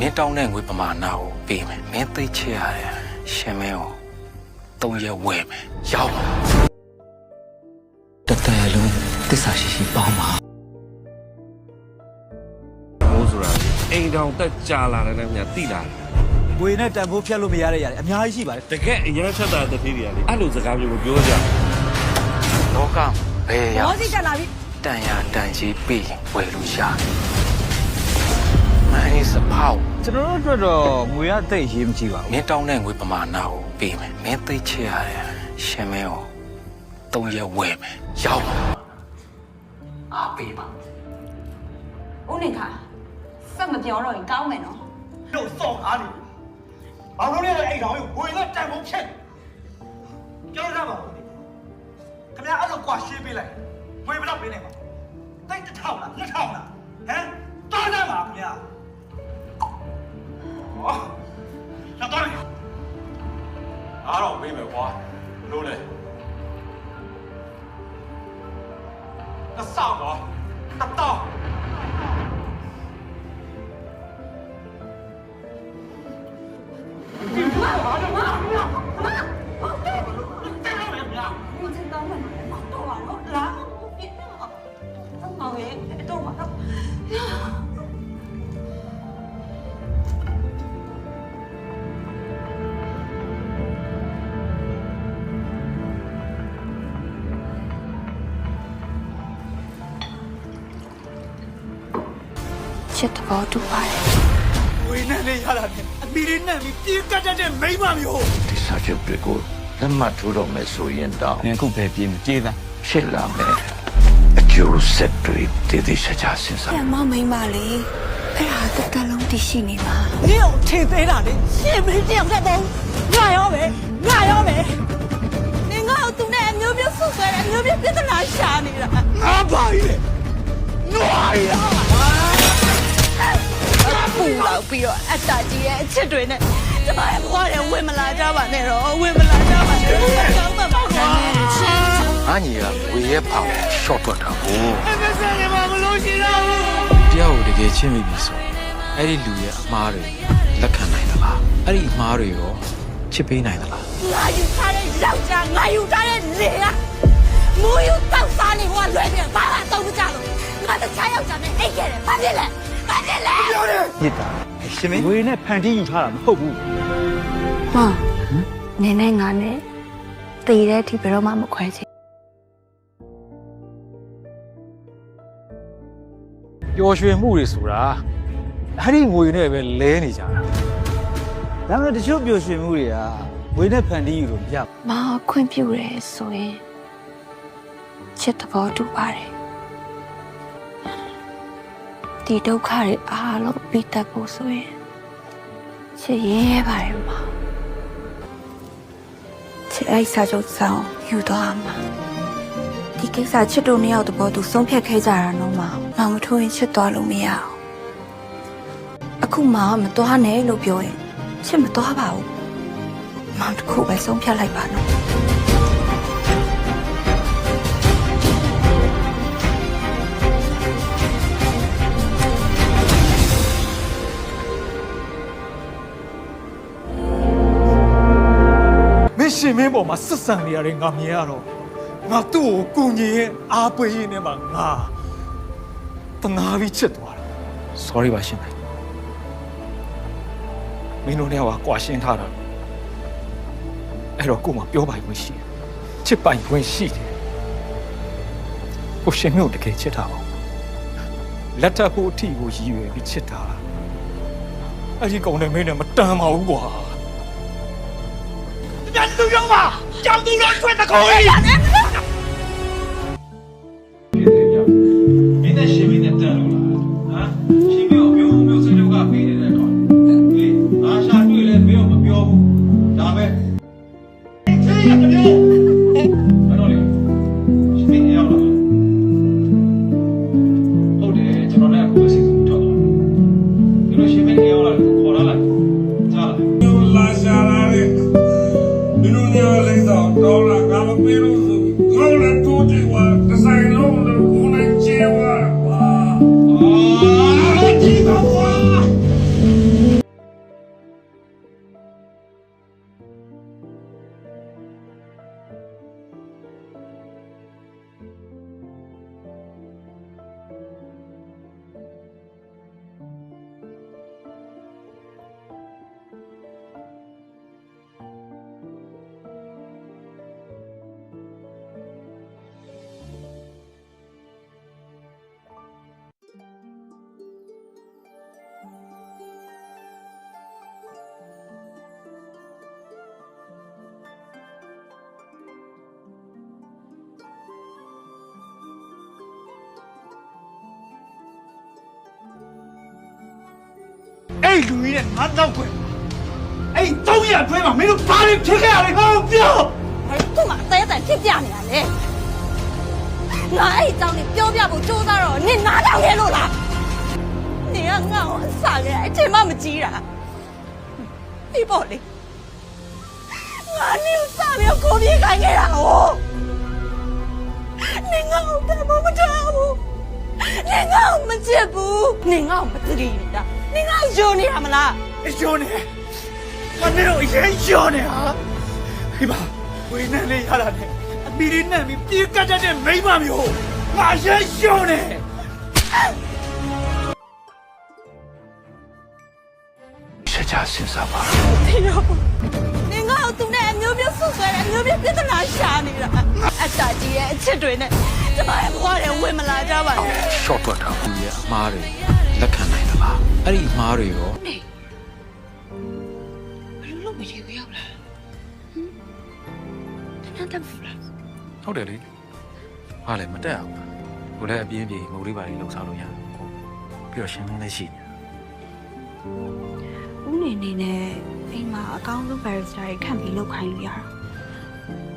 င်းတောင်းတဲ့ငွေပမာဏကိုပေးမယ်မင်းသိချရတဲ့ရှင်မင်းကို3ရက်ဝယ်မယ်ရောက်ပါတတဲလုံးသစ္စာရှိရှိပေါင်းပါမိုးဆိုတာအိမ်တောင်တက်ကြလာတယ်လည်းများတိလာတယ်ငွေနဲ့တန်ဖိုးဖြတ်လို့မရတဲ့ຢာတွေအများကြီးရှိပါတယ်တကယ်အရင်ချက်တာတစ်သေးတွေကလေအဲ့လိုစကားမျိုးကိုပြောကြလောကဘယ်ရဘောစီတက်လာပြီတန်ရတန်ကြီးပြီးဝယ်လို့ရတယ်မင်းစဖောက်ကျွန်တော်တို့အတွက်တော့ငွေရသိပ်ရေးမကြည့်ပါဘူးမင်းတောင်းတဲ့ငွေပမာဏကိုပေးမယ်မင်းသိချရတဲ့ရှင်မင်းကို3ရက်ဝယ်မယ်ရောက်ပါအားပေးပါဦးနေခါစက်မပြောတော့ရင်ကောင်းမယ်နော်တို့စော်ကားနေဘာလို့လဲအိမ်တော်ကိုဝေနဲ့တန်ဖို့ဖြစ်ပြောရမှာခင်ဗျာအဲ့လိုကွာရှင်းပေးလိုက်ဝေဘယ်တော့ပေးနေမှာတိတ်1000လား2000လားဟမ်တောင်းရမှာခင်ဗျာဟောတော့အားတော့ပေးမယ်ကွာလို့လေ那上我，得到。ချစ်တော်တူပါတယ်ဝေနဲ့လေးရတာနဲ့အမီလေးနဲ့ပြီးပြေးကတ်တဲ့မိမမျိုးဒီစာချုပ်တွေကိုလက်မှတ်ထိုးတော့မယ်ဆိုရင်တော့ငါခုပဲပြေးမပြေးသားဖြစ်လာမယ်အကျိုးဆက်တွေတည်တည်ချာချာစဉ်းစားဆရာမမိန်းမလေးအဲ့ဒါတက်လုံးတည်ရှိနေမှာနင့်ကိုထင်သေးတာလေရှင်းမင်းတယောက်တည်းပေါ့ငါရောပဲနင်ငါ့ကိုသူနဲ့အမျိုးမျိုးဆုပ်ဆွဲတယ်အမျိုးမျိုးပြဿနာရှာနေတာငါပါလေနွားရပူလောက်ပြီးတော့အတ္တကြီးရဲ့အချစ်တွေနဲ့ကျမရဲ့ဘဝတွေဝင်မလာကြပါနဲ့တော့ဝင်မလာကြပါနဲ့ကောင်းပါပါကွာငါညီကဝေရဲ့ဖောင်ရှော့ထွက်တာကိုအဲ့ဒါဆက်နေမှာမလို့ရှိတော့တယောက်ကိုတကယ်ချင်းမိပြီဆိုအဲ့ဒီလူရဲ့အမားတွေလက်ခံနိုင်သလားအဲ့ဒီအမားတွေရောချစ်ပေးနိုင်သလားငါယူထားတဲ့ယောက်ျားငါယူထားတဲ့လေကမူယူတောက်စားနေဟိုကလွဲပြီးဘာမှတော့မကြလို့ငါတခြားယောက်ျားနဲ့အိတ်ခဲ့တယ်ဘာဖြစ်လဲပြောတယ်ညစ်တာရှင်မင်းငွေနဲ့ဖန်တီးယူထားတာမဟုတ်ဘူးဟောနင်းနဲ့ငါနဲ့တည်တဲ့အထိဘယ်တော့မှမခွဲချင်ပျော်ရွှင်မှုတွေဆိုတာအဲ့ဒီငွေနဲ့ပဲလဲနေကြတာဒါပေမဲ့တချို့ပျော်ရွှင်မှုတွေကငွေနဲ့ဖန်တီးယူလို့မရဘူးမခွင့်ပြုရဲဆိုရင်ချစ်တော်တူပါတယ်ဒီဒုက္ခတွေအားလုံးပြီးတတ်ဖို့ဆိုရင်ချစ်ရဲပါတယ်မချစ်အိုက်စာချုပ်ဆောင်ယူသွားမှာဒီကိစ္စချစ်တို့နှစ်ယောက်တဘောသူဆုံးဖြတ်ခဲ့ကြတာနော်မနောက်မထိုးရင်ချစ်သွားလို့မရအောင်အခုမှမသွားနဲ့လို့ပြောရင်ချစ်မသွားပါဘူးမောင်တစ်ခုပဲဆုံးဖြတ်လိုက်ပါနော်ရှင်မင်းပေါ်မှာဆက်ဆံနေရတယ်ငါမြင်ရတော့ငါသူ့ကိုကုညီရဲ့အားပေးရင်းနဲ့မှငါတနာပြီးချစ်သွားတာ sorry ပါရှင်မင်းတို့เนี่ยကွာရှင်းထားတာအဲ့တော့ကို့မှာပြောပိုင်ခွင့်ရှိတယ်ချစ်ပိုင်ခွင့်ရှိတယ်ကိုရှင်မျိုးတကယ်ချစ်တာပါလက်ထပ်ဖို့အထီကိုရည်ရွယ်ပြီးချစ်တာအဲ့ဒီကောင်နဲ့မင်းနဲ့မတန်ပါဘူးကွာ人都有嘛，叫都乱窜的可以。明天谁明天站住了啊？谁没有这六个飞的在搞？对，拿下对了没有标，咋呗？这也不溜。看到了，谁明天要了？后头ကျွန်တော်လည်းအခုစိတ်ကူထွက်သွားတယ်။ဒီလိုရှင်မင်းရောက်လာတယ်ခေါ်လာလိုက်။ကြားလား။လာရှာလာတယ်။မင်းတို့ညလေးတော့တော့လာငါမပြေလို့ဆိုခေါင်းနဲ့တိုးတယ်ကွာဒီဇိုင်လုံးလို့ကိုယ်နဲ့ချေဝါကွာအာကြည့်ပါကွာ အဲ့လူကြီးနဲ့ငါတော့ခွင့်အဲ့300အတွင်းမှာမင်းတို့ဘာတွေဖြစ်ခဲ့ရလဲဟောပြော ဘာလို့သူ့မှာအသေးအသေးဖြစ်ပြနေတာလဲငါအဲ့အကြောင်းကိုပြောပြဖို့စူးစမ်းတော့နင်နားထောင်ရဲလို့လားနင်ကငါ့ကိုအစားခဲ့အချိန်မှမကြီးတာဒီပေါ်လေငါနင်စားပြီးကိုပြေးခိုင်းခဲ့တာဟောနင်ငါ့ကိုတမမထားဘူးနင်ငါ့ကိုမချစ်ဘူးနင်ငါ့ကိုမသိနေတာနင်ငါ့ကိုယုံနေတာမလား ပြောနေမနေ့တော့အရင်ပြောနေဟာဒီမှာဝိနည်းလေးရတာနဲ့အမီလေးနဲ့ပြီးပြေးကတ်တဲ့မိမမျိုးငါရဲရှုံးနေဆက်ကြစဉ်းစားပါ ဒီတော့နင်ငါ့ကိုသူနဲ့အမျိုးမျိုးဆုဆွဲတယ်အမျိုးမျိုးပြဿနာရှာနေတာအတားကြီးရဲ့အချစ်တွေနဲ့ကျမရဲ့ဘဝတွေဝင်မလာကြပါနဲ့ ရှော့ထွက်တာဘူးရဲ့အမားတွေလက်ခံနိုင်သလားအဲ့ဒီအမားတွေရော ဘယ်လိုလုပ်မလဲရောက်လာဟမ်တန်းတန်းလား ဟုတ်တယ်လေဟာလေမတက်အောင်ကိုလည်းအပြင်းပြေငုံလေးပါလေးလှုပ်ဆောင်လို့ရတယ်ပြီးတော့ရှင်မင်းလည်းရှိနေ ဦးနေနေနဲ့အိမ်မှာအကောင်းဆုံး barrister တွေခန့်ပြီးလုပ်ခိုင်းလို့ရတာ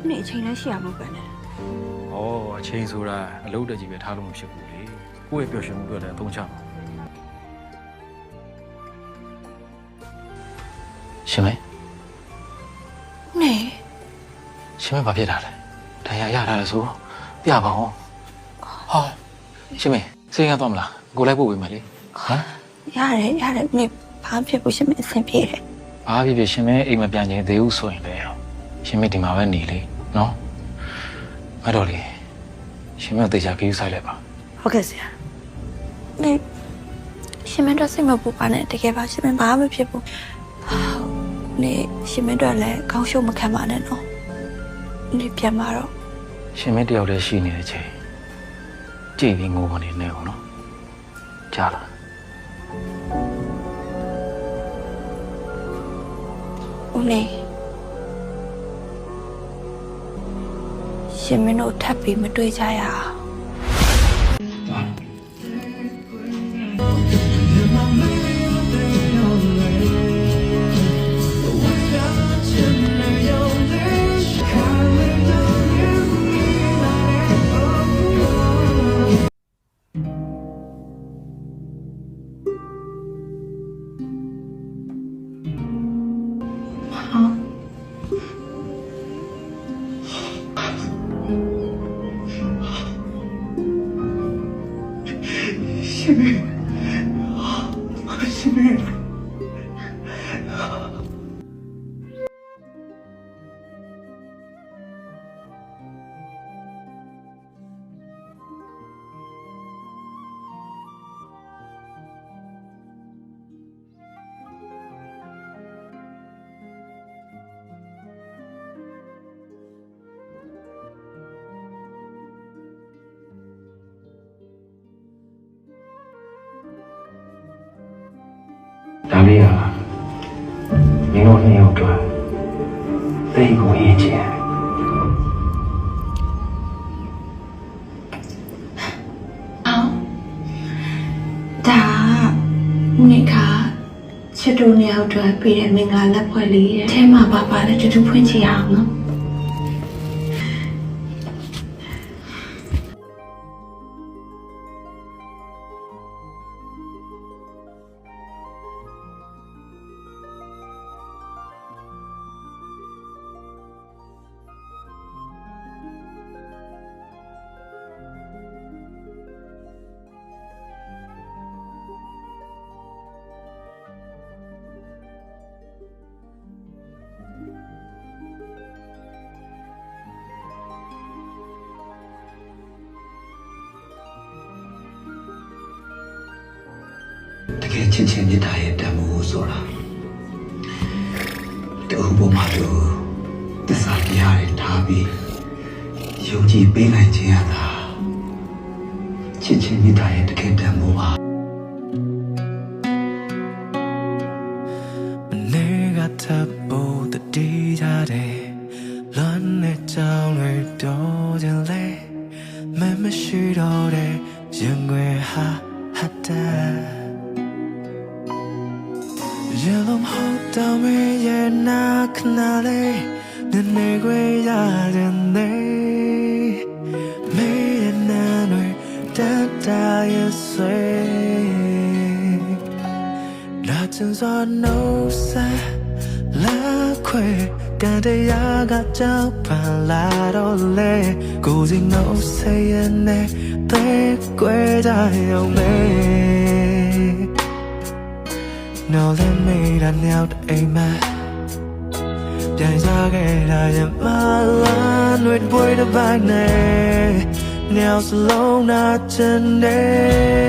ဦးနေအချိန်လည်းရှိရမှာပဲနဲ့ ဩအချိန်ဆိုတာအလုပ်တက်ကြီးပဲထားလို့မဖြစ်ဘူးလေကိုယ့်ရဲ့ပျော်ရွှင်မှုအတွက်လည်းအသုံးချမှာရှင်မင်း ဦးနေ ရှင်မင်းဘာဖြစ်တာလဲဒဏ်ရာရတာလဲဆိုပြပါအောင်ဟာရှင်မင်းစိတ်ရသွားမလားကိုလိုက်ပို့ပေးမယ်လေဟမ် ရတယ်ဦးနေဘာဖြစ်ဖို့ရှင်မအဆင်ပြေတယ် ဘာဖြစ်ဖြစ်ရှင်မင်းအိမ်မပြန်ချင်သေးဘူးဆိုရင်လည်းရှင်မင်းဒီမှာပဲနေလေနော်အဲ့တော့လေရှင်မင်းတေချာခီးဆိုင်လိုက်ပါ ဟုတ်ကဲ့ဆရာနေရှင်မတော့စိတ်မပူပါနဲ့တကယ်ပါရှင်မဘာမှမဖြစ်ဘူးနေရှင်မတော့လည်းကောင်းရှုံးမခံပါနဲ့နော်နေပြန်มาတော့ ရှင်မင်းတယောက်တည်းရှိနေတဲ့ချိန်ကြည့်ပြီးငိုမနေနဲ့ဘူးနော်ကြားလား ဦးနေရှင်မင်းတို့ထပ်ပြီးမတွေ့ကြရအောင် ဒါလေးကမင်းတို့နှစ်ယောက်အတွက်သိကိုရေးချင်ဒါဦးနေခါချစ်တို့နှစ်ယောက်အတွက်ပြည်တဲ့မင်္ဂလာလက်ဖွဲ့လေးရဲ့အဲမှာပါလဲတူတူဖွင့်ချရအောင်နော် တကယ်ချင်းချင်းမြတ်တာရဲ့တန်ဖိုးဆိုတာတူပေါ်မှာလို့သစ္စာတရားတွေထားပြီးယုံကြည်ပေးနိုင်ခြင်းရတာချင်းချင်းမြတ်တာရဲ့တကယ်တန်ဖိုးပါနေကတပ်ဖို့တတိကြတယ်လွမ်းနဲ့ကြောင်းတွေပြောခြင်းလေမမရှိတော့တဲ့ရင်ွယ်ဟာဟတ်တာ Yellow hot down me yeah na kanale nene gwe ya jane me na no da da say la chen so no sa la kwe can de ya ga chao pa la do le go sing no say ne te kwe da yong me no let me run out amen ပြန်စားခဲ့တာရမလားနှွေပွေးတစ်ပိုင်းနဲ့ညောင်စလုံးနာချင်တယ်